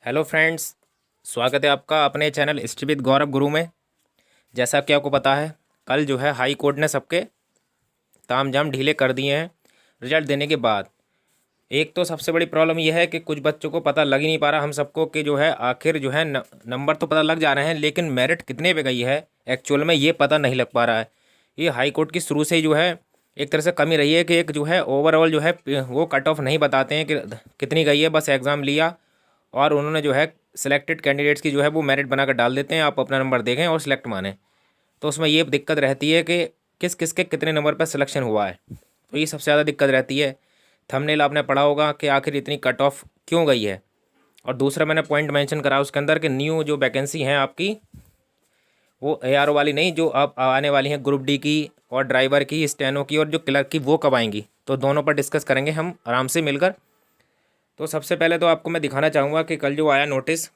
Hello friends, स्वागत है आपका अपने चैनल हिस्ट्री विद गौरव गुरु में। जैसा कि आपको पता है, कल जो है हाई कोर्ट ने सबके तामझाम ढीले कर दिए हैं रिजल्ट देने के बाद। एक तो सबसे बड़ी प्रॉब्लम यह है कि कुछ बच्चों को पता लग ही नहीं पा रहा हम सबको कि जो है आखिर जो है नंबर तो पता लग जा रहे हैं, लेकिन मेरिट कितने पे गई है एक्चुअल में ये पता नहीं लग पा रहा है। ये हाई कोर्ट की शुरू से ही जो है एक तरह से कमी रही है कि एक जो है ओवरऑल जो है वो कट ऑफ नहीं बताते हैं कि कितनी गई है। बस एग्ज़ाम लिया और उन्होंने जो है सिलेक्टेड कैंडिडेट्स की जो है वो मेरिट बनाकर डाल देते हैं, आप अपना नंबर देखें और सिलेक्ट माने। तो उसमें ये दिक्कत रहती है कि किस किस के कितने नंबर पर सिलेक्शन हुआ है, तो ये सबसे ज़्यादा दिक्कत रहती है। थंबनेल आपने पढ़ा होगा कि आखिर इतनी कट ऑफ क्यों गई है। और दूसरा मैंने पॉइंट मेंशन करा उसके अंदर कि न्यू जो वैकेंसी हैं आपकी वो ARO वाली नहीं, जो अब आने वाली हैं ग्रुप डी की और ड्राइवर की, स्टेनो की और जो क्लर्क की, वो कब आएंगी, तो दोनों पर डिस्कस करेंगे हम आराम से मिलकर। तो सबसे पहले तो आपको मैं दिखाना चाहूँगा कि कल जो आया नोटिस,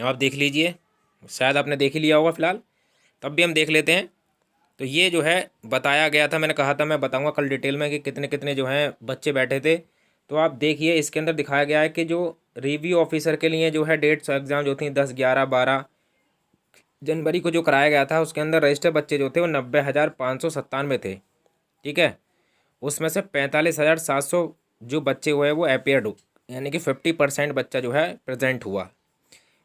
आप देख लीजिए। शायद आपने देख ही लिया होगा फ़िलहाल, तब भी हम देख लेते हैं। तो ये जो है बताया गया था, मैंने कहा था मैं बताऊंगा कल डिटेल में कि कितने कितने जो हैं बच्चे बैठे थे। तो आप देखिए इसके अंदर दिखाया गया है कि जो रिव्यू ऑफिसर के लिए जो है डेट्स एग्ज़ाम जो थी 10, 11, 12 जनवरी को जो कराया गया था, उसके अंदर रजिस्टर्ड बच्चे जो थे वो 90,597 थे। ठीक है, उसमें से 45,700 जो बच्चे हुए वो अपेयर्ड, यानी कि 50% बच्चा जो है प्रेजेंट हुआ।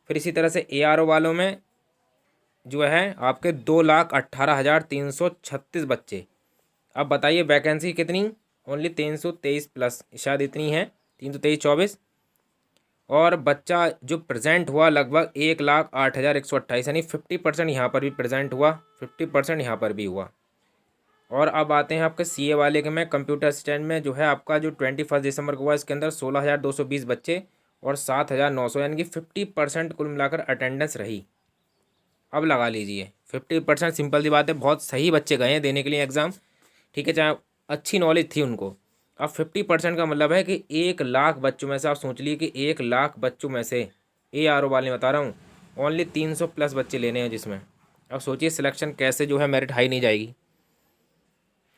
फिर इसी तरह से ARO वालों में जो है आपके 2,18,336 बच्चे। अब बताइए वैकेंसी कितनी, ओनली 323 प्लस, शायद इतनी है, 323, 24। और बच्चा जो प्रेजेंट हुआ लगभग 1,08,128, यानी 50% यहाँ पर भी प्रेजेंट हुआ, 50% यहाँ पर भी हुआ। और अब आते हैं आपके CA वाले के में, कंप्यूटर असिस्टेंट में जो है आपका जो 21 दिसंबर को हुआ, इसके अंदर 16,220 बच्चे और 7,900, यानी कि 50% कुल मिलाकर अटेंडेंस रही। अब लगा लीजिए 50%, सिंपल सी बात है, बहुत सही बच्चे गए हैं देने के लिए एग्ज़ाम। ठीक है, चाहे अच्छी नॉलेज थी उनको। अब 50% का मतलब है कि 1 लाख बच्चों में से आप सोच लीजिए कि 1 लाख बच्चों में से ARO वाले बता रहा हूँ ओनली 300 प्लस बच्चे लेने हैं जिसमें। अब सोचिए सिलेक्शन कैसे जो है मेरिट हाई नहीं जाएगी।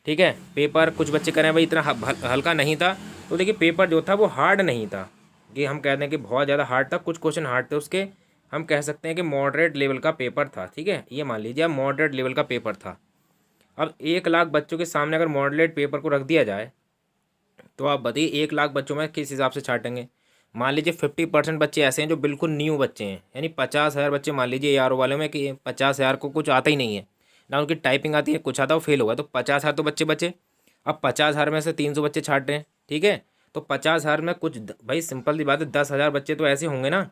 ठीक है, पेपर कुछ बच्चे करें भाई इतना हल्का नहीं था, तो देखिए पेपर जो था वो हार्ड नहीं था कि हम कहते हैं कि बहुत ज़्यादा हार्ड था, कुछ क्वेश्चन हार्ड थे उसके। हम कह सकते हैं कि मॉडरेट लेवल का पेपर था। ठीक है, ये मान लीजिए अब मॉडरेट लेवल का पेपर था। अब 1 लाख बच्चों के सामने अगर मॉडरेट पेपर को रख दिया जाए तो आप बताइए 1 लाख बच्चों में किस हिसाब से छाटेंगे। मान लीजिए 50% बच्चे ऐसे हैं जो बिल्कुल न्यू बच्चे हैं, यानी 50,000 बच्चे मान लीजिए ARO वाले में कि 50,000 को कुछ आता ही नहीं है, ना उनकी टाइपिंग आती है, कुछ आता वो फेल होगा, तो 50,000 तो बच्चे बचे। अब 50,000 में से 300 बच्चे छाट रहे हैं। ठीक है, तो 50,000 में कुछ भाई सिंपल सी बात है 10,000 बच्चे तो ऐसे होंगे ना,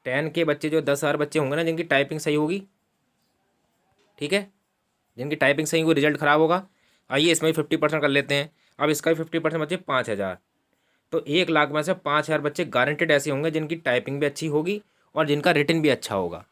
10 के बच्चे जो 10,000 बच्चे होंगे ना जिनकी टाइपिंग सही होगी। ठीक है, जिनकी टाइपिंग सही होगी रिजल्ट ख़राब होगा। आइए इसमें भी 50% कर लेते हैं। अब इसका भी 50% बच्चे 5,000, तो 1 लाख में से 5,000 बच्चे गारंटेड ऐसे होंगे जिनकी टाइपिंग भी अच्छी होगी और जिनका रिटन भी अच्छा होगा।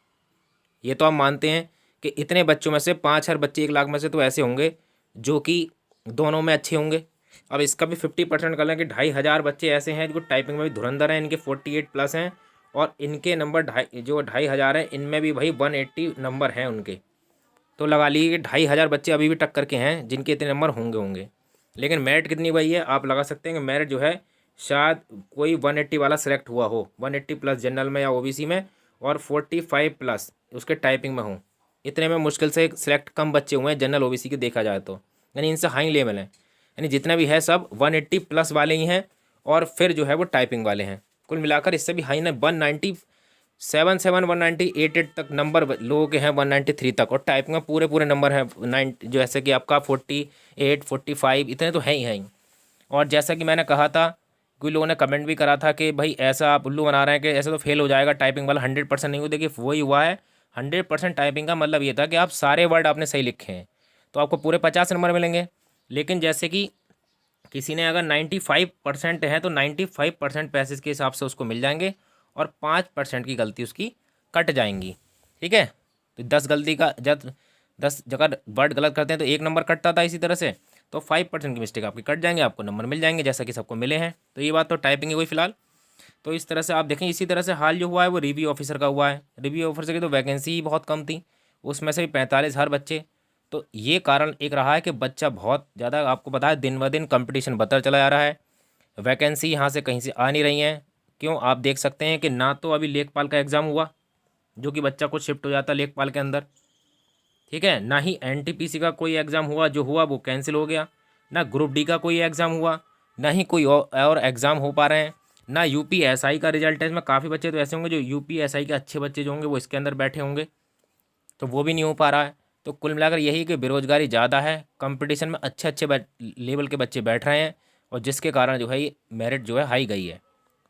ये तो हम मानते हैं कि इतने बच्चों में से 5,000 बच्चे 1 लाख में से तो ऐसे होंगे जो कि दोनों में अच्छे होंगे। अब इसका भी 50% कर लें कि 2,500 बच्चे ऐसे हैं जो टाइपिंग में भी धुरंधर हैं, इनके 48 प्लस हैं और इनके नंबर 2,500 हैं, इनमें भी भाई 180 नंबर हैं उनके। तो लगा लीजिए कि 2,500 बच्चे अभी भी टक्कर के हैं जिनके इतने नंबर होंगे होंगे। लेकिन मेरिट कितनी हुई है आप लगा सकते हैं कि मेरिट जो है शायद कोई 180 वाला सेलेक्ट हुआ हो, 180 प्लस जनरल में या OBC में, और 45 प्लस उसके टाइपिंग में हो। इतने में मुश्किल से सिलेक्ट कम बच्चे हुए हैं जनरल OBC के देखा जाए तो, यानी इनसे हाई लेवल है, यानी जितना भी है सब 180 प्लस वाले ही हैं और फिर जो है वो टाइपिंग वाले हैं। कुल मिलाकर इससे भी हाई ने 197, 198 तक नंबर लोगों के हैं, 193 तक, और टाइपिंग में पूरे पूरे नंबर हैं 9, जैसे कि आपका 48, 45 इतने तो हैं ही हैं। और जैसा कि मैंने कहा था, कोई लोगों ने कमेंट भी करा था कि भाई ऐसा आप उल्लू बना रहे हैं कि ऐसे तो फेल हो जाएगा टाइपिंग वाला, 100% नहीं हो। देखिए वही हुआ है, 100% टाइपिंग का मतलब ये था कि आप सारे वर्ड आपने सही लिखे हैं तो आपको पूरे 50 नंबर मिलेंगे। लेकिन जैसे कि किसी ने अगर 95% है तो 95% पैसेज के हिसाब से उसको मिल जाएंगे और 5% की गलती उसकी कट जाएंगी। ठीक है, तो 10 गलती का जब 10 जगह वर्ड गलत करते हैं तो 1 नंबर कटता था, इसी तरह से तो 5% की मिस्टेक आपकी कट जाएंगे, आपको नंबर मिल जाएंगे जैसा कि सबको मिले हैं। तो ये बात तो टाइपिंग है कोई फिलहाल। तो इस तरह से आप देखें, इसी तरह से हाल जो हुआ है वो रिव्यू ऑफिसर का हुआ है। रिव्यू ऑफिसर की तो वैकेंसी ही बहुत कम थी, उसमें से भी 45,000 बच्चे। तो ये कारण एक रहा है कि बच्चा बहुत ज़्यादा, आपको पता है दिन ब दिन कंपटीशन बढ़ता चला जा रहा है, वैकेंसी यहाँ से कहीं से आ नहीं रही हैं, क्यों, आप देख सकते हैं कि ना तो अभी लेखपाल का एग्ज़ाम हुआ, जो कि बच्चा कुछ शिफ्ट हो जाता है लेखपाल के अंदर, ठीक है, ना ही एनटीपीसी का कोई एग्ज़ाम हुआ, जो हुआ वो कैंसिल हो गया, ना ग्रुप डी का कोई एग्ज़ाम हुआ, ना ही कोई और एग्ज़ाम हो पा रहे हैं, ना यूपीएसआई का रिजल्ट है। इसमें काफ़ी बच्चे तो ऐसे होंगे जो यूपीएसआई के अच्छे बच्चे जो होंगे वो इसके अंदर बैठे होंगे, तो वो भी नहीं हो पा रहा है। तो कुल मिलाकर यही कि बेरोज़गारी ज़्यादा है, कंपटीशन में अच्छे अच्छे लेवल के बच्चे बैठ रहे हैं, और जिसके कारण जो है ये मेरिट जो है हाई गई है।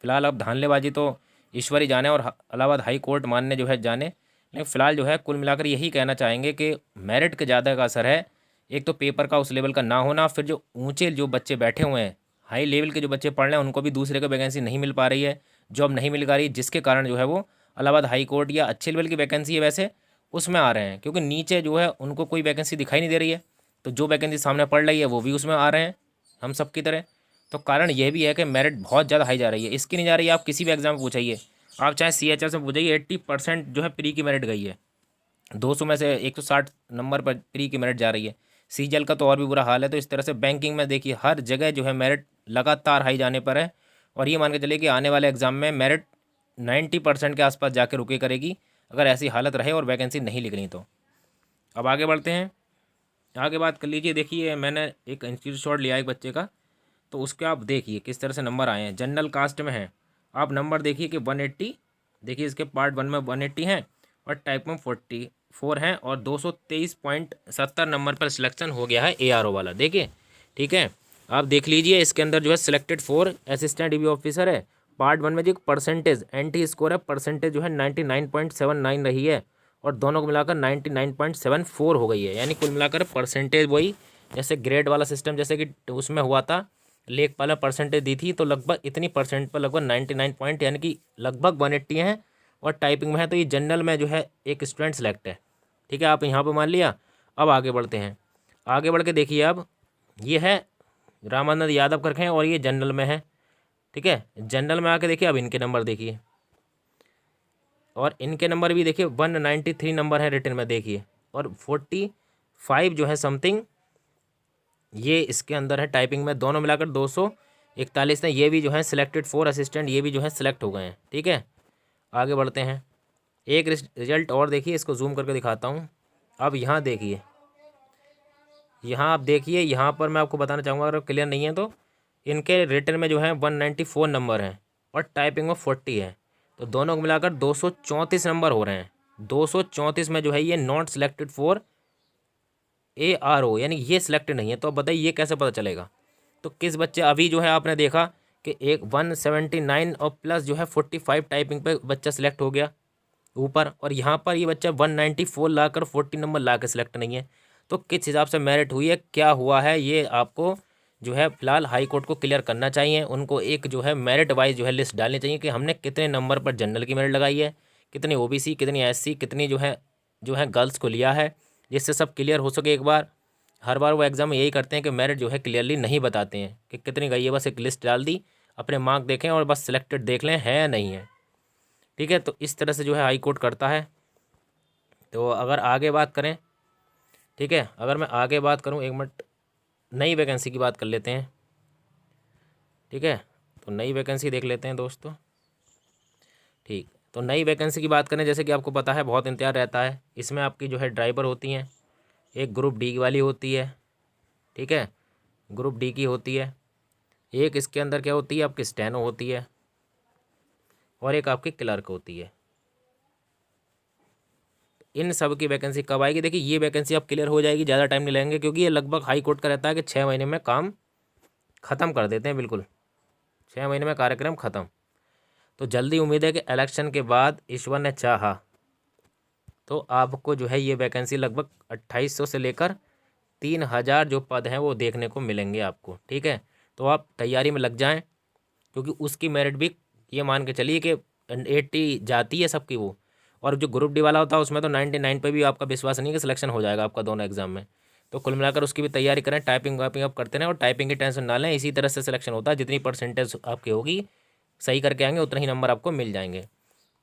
फिलहाल अब धांधलेबाजी तो ईश्वर ही जाने और इलाहाबाद हाई कोर्ट मानने जो है जाने, लेकिन फ़िलहाल जो है कुल मिलाकर यही कहना चाहेंगे कि मेरिट के ज़्यादा का असर है। एक तो पेपर का उस लेवल का ना होना, फिर जो ऊंचे जो बच्चे बैठे हुए हैं, हाई लेवल के जो बच्चे पढ़ रहे हैं, उनको भी दूसरे को वैकेंसी नहीं मिल पा रही है, जॉब नहीं मिल पा रही, जिसके कारण जो है वो इलाहाबाद हाई कोर्ट या अच्छे लेवल की वैकेंसी है वैसे उसमें आ रहे हैं, क्योंकि नीचे जो है उनको कोई वैकेंसी दिखाई नहीं दे रही है, तो जो वैकेंसी सामने पड़ रही है वो भी उसमें आ रहे हैं हम सब की तरह। तो कारण यह भी है कि मेरिट बहुत ज़्यादा हाई जा रही है, इसकी नहीं जा रही है। आप किसी भी एग्जाम में पूछाइए, आप चाहे CHS में पूछाइए, 80% जो है प्री की मेरिट गई है, 200 में से 160 नंबर पर प्री की मेरिट जा रही है। सीजीएल का तो और भी बुरा हाल है। तो इस तरह से बैंकिंग में देखिए हर जगह जो है मेरिट लगातार हाई जाने पर है, और ये मान के चलिए कि आने वाले एग्जाम में मेरिट 90% के आसपास जाके रुके करेगी, अगर ऐसी हालत रहे और वैकेंसी नहीं निकली तो। अब आगे बढ़ते हैं, आगे बात कर लीजिए। देखिए मैंने एक इंस्टीट्यूट शॉट लिया एक बच्चे का, तो उसके आप देखिए किस तरह से नंबर आए हैं। जनरल कास्ट में है, आप नंबर देखिए कि 180, देखिए इसके पार्ट 1 में 180 हैं और टाइप में 44 हैं, और 223.70 नंबर पर सिलेक्शन हो गया है ARO वाला, देखिए ठीक है। आप देख लीजिए इसके अंदर जो है सिलेक्टेड 4 असिस्टेंट DB ऑफिसर है। पार्ट 1 में जो परसेंटेज NT स्कोर है, परसेंटेज जो है 99.79 रही है, और दोनों को मिलाकर 99.74 हो गई है। यानी कुल मिलाकर परसेंटेज वही जैसे ग्रेड वाला सिस्टम जैसे कि उसमें हुआ था, लेखपाल में परसेंटेज दी थी, तो लगभग इतनी परसेंट पर लगभग 99 पॉइंट यानी कि लगभग 180 हैं, और टाइपिंग में है तो ये जनरल में जो है एक स्टूडेंट सेलेक्ट है, ठीक है। आप यहाँ पर मान लिया। अब आगे बढ़ते हैं, आगे बढ़ के देखिए अब ये है रामानंद यादव करके हैं, और ये जनरल में है, ठीक है। जनरल में आके देखिए अब इनके नंबर देखिए, और इनके नंबर भी देखिए 193 नंबर है रिटर्न में देखिए, और 45 जो है समथिंग ये इसके अंदर है टाइपिंग में, दोनों मिलाकर 241 हैं। ये भी जो है सिलेक्टेड 4 असिस्टेंट ये भी जो है सिलेक्ट हो गए हैं, ठीक है। आगे बढ़ते हैं, एक रिजल्ट और देखिए, इसको जूम करके दिखाता हूँ। अब यहाँ देखिए, यहाँ आप देखिए, यहाँ पर मैं आपको बताना चाहूँगा, अगर क्लियर नहीं है तो इनके रिटर्न में जो है 194 नंबर हैं, और टाइपिंग में 40 है, तो दोनों को मिलाकर 234 नंबर हो रहे हैं। 234 में जो है ये नॉट सिलेक्टेड 4 ARO, यानी ये सिलेक्टेड नहीं है। तो अब बताइए ये कैसे पता चलेगा। तो किस बच्चे, अभी जो है आपने देखा कि एक 179 और प्लस जो है 45 टाइपिंग पे बच्चा सिलेक्ट हो गया ऊपर, और यहाँ पर ये बच्चा 194 लाकर 40 नंबर ला के सिलेक्ट नहीं है। तो किस हिसाब से मेरिट हुई है, क्या हुआ है, ये आपको जो है फिलहाल हाई कोर्ट को क्लियर करना चाहिए। उनको एक जो है मेरिट वाइज जो है लिस्ट डालनी चाहिए कि हमने कितने नंबर पर जनरल की मेरिट लगाई है, कितनी OBC, कितनी SC, कितनी जो है गर्ल्स को लिया है, जिससे सब क्लियर हो सके एक बार। हर बार वो एग्ज़ाम में यही करते हैं कि मेरिट जो है क्लियरली नहीं बताते हैं कि कितनी गई है, बस एक लिस्ट डाल दी, अपने मार्क देखें और बस सिलेक्टेड देख लें है या नहीं है, ठीक है। तो इस तरह से जो है हाई कोर्ट करता है। तो अगर आगे बात करें, ठीक है, अगर मैं आगे बात करूं, एक मिनट, नई वैकेंसी की बात कर लेते हैं, ठीक है। तो नई वैकेंसी देख लेते हैं दोस्तों, ठीक। तो नई वैकेंसी की बात करें, जैसे कि आपको पता है बहुत इंतजार रहता है, इसमें आपकी जो है ड्राइवर होती हैं, एक ग्रुप डी वाली होती है, ठीक है, ग्रुप डी की होती है, एक इसके अंदर क्या होती है आपकी स्टेनो होती है, और एक आपकी क्लर्क होती है। इन सब की वैकेंसी कब आएगी, देखिए ये वैकेंसी अब क्लियर हो जाएगी, ज़्यादा टाइम नहीं लगेंगे, क्योंकि ये लगभग हाई कोर्ट का रहता है कि 6 महीने में काम ख़त्म कर देते हैं, बिल्कुल 6 महीने में कार्यक्रम ख़त्म। तो जल्दी उम्मीद है कि इलेक्शन के बाद ईश्वर ने चाहा तो आपको जो है ये वैकेंसी लगभग 2800 से लेकर 3000 जो पद हैं वो देखने को मिलेंगे आपको, ठीक है। तो आप तैयारी में लग जाएं, क्योंकि उसकी मेरिट भी ये मान के चलिए कि 80 जाती है सबकी वो, और जो ग्रुप डी वाला होता है उसमें तो 99 पे भी आपका विश्वास नहीं कि सिलेक्शन हो जाएगा आपका दोनों एग्जाम में। तो कुल मिलाकर उसकी भी तैयारी करें, टाइपिंग वाइपिंग आप करते रहें, और टाइपिंग की टेंशन ना लें, इसी तरह से सिलेक्शन होता है, जितनी परसेंटेज आपकी होगी सही करके आएंगे उतना ही नंबर आपको मिल जाएंगे।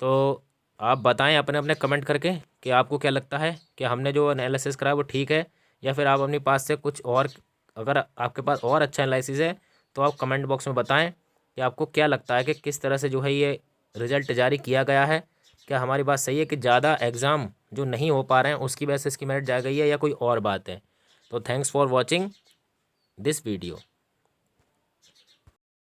तो आप बताएं अपने अपने कमेंट करके कि आपको क्या लगता है कि हमने जो एनालिसिस करा वो ठीक है, या फिर आप अपने पास से कुछ और, अगर आपके पास और अच्छा एनालिसिस है तो आप कमेंट बॉक्स में बताएं। कि आपको क्या लगता है कि किस तरह से जो है ये रिज़ल्ट जारी किया गया है। क्या हमारी बात सही है कि ज़्यादा एग्ज़ाम जो नहीं हो पा रहे हैं उसकी वजह से इसकी मेरिट जा गई है, या कोई और बात है। तो thanks for watching this video.